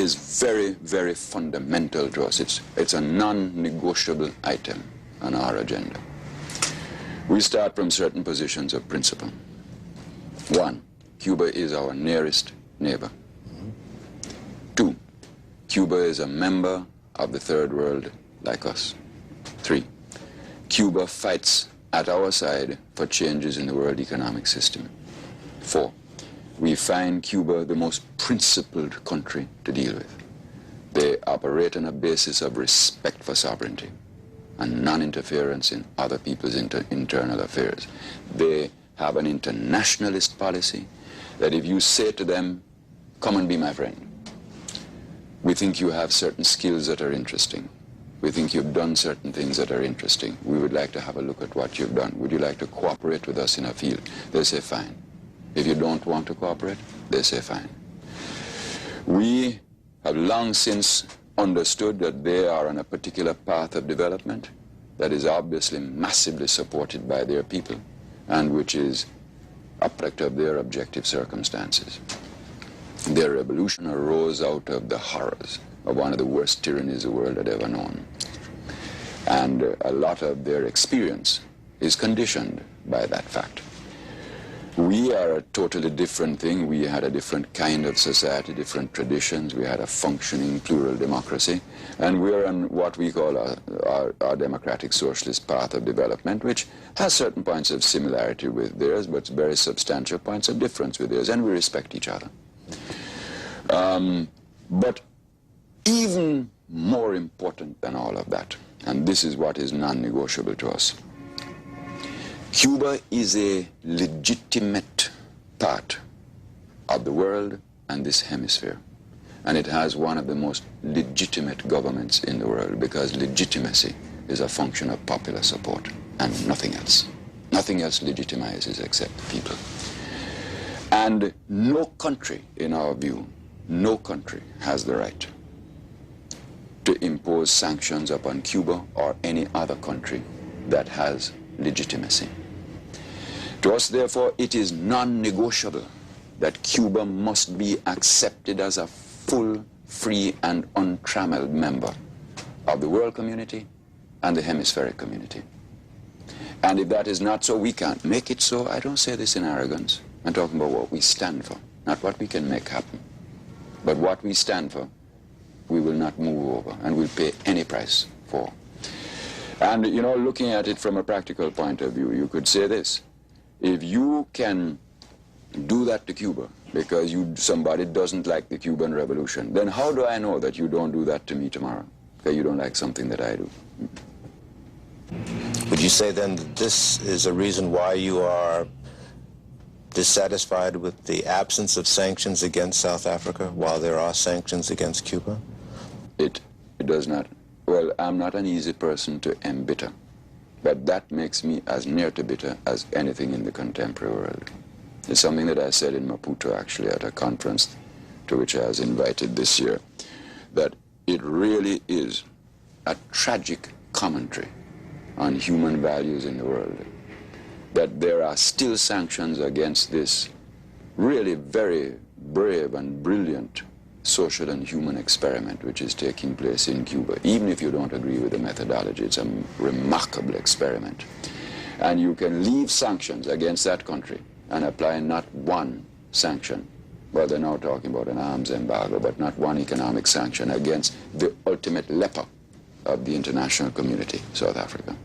is very, very fundamental to us. It's a non-negotiable item on our agenda. We start from certain positions of principle. One, Cuba is our nearest neighbor. Two, Cuba is a member of the third world like us. Three, Cuba fights at our side for changes in the world economic system. Four, we find Cuba the most principled country to deal with. They operate on a basis of respect for sovereignty and non-interference in other people's internal affairs. They have an internationalist policy that if you say to them, come and be my friend, we think you have certain skills that are interesting. We think you've done certain things that are interesting. We would like to have a look at what you've done. Would you like to cooperate with us in a field? They say, fine. If you don't want to cooperate, they say, fine. We have long since understood that they are on a particular path of development that is obviously massively supported by their people and which is a product of their objective circumstances. Their revolution arose out of the horrors of one of the worst tyrannies the world had ever known. And a lot of their experience is conditioned by that fact. We are a totally different thing. We had a different kind of society, different traditions. We had a functioning plural democracy. And we're on what we call our democratic socialist path of development, which has certain points of similarity with theirs, but very substantial points of difference with theirs, and we respect each other. But even more important than all of that, and this is what is non-negotiable to us, Cuba is a legitimate part of the world and this hemisphere. And it has one of the most legitimate governments in the world, because legitimacy is a function of popular support and nothing else. Nothing else legitimizes except the people. And no country, in our view, no country has the right to impose sanctions upon Cuba or any other country that has legitimacy. To us, therefore, it is non-negotiable that Cuba must be accepted as a full, free, and untrammeled member of the world community and the hemispheric community. And if that is not so, we can't make it so. I don't say this in arrogance. I'm talking about what we stand for, not what we can make happen. But what we stand for, we will not move over, and we'll pay any price for. And, you know, looking at it from a practical point of view, you could say this. If you can do that to Cuba because somebody doesn't like the Cuban Revolution, then how do I know that you don't do that to me tomorrow? Because you don't like something that I do. Would you say then that this is a reason why you are dissatisfied with the absence of sanctions against South Africa while there are sanctions against Cuba? It does not. Well, I'm not an easy person to embitter, but that makes me as near to bitter as anything in the contemporary world. It's something that I said in Maputo, actually, at a conference to which I was invited this year, that it really is a tragic commentary on human values in the world, that there are still sanctions against this really very brave and brilliant social and human experiment which is taking place in Cuba. Even if you don't agree with the methodology, it's a remarkable experiment. And you can leave sanctions against that country and apply not one sanction, well, they're now talking about an arms embargo, but not one economic sanction against the ultimate leper of the international community, South Africa.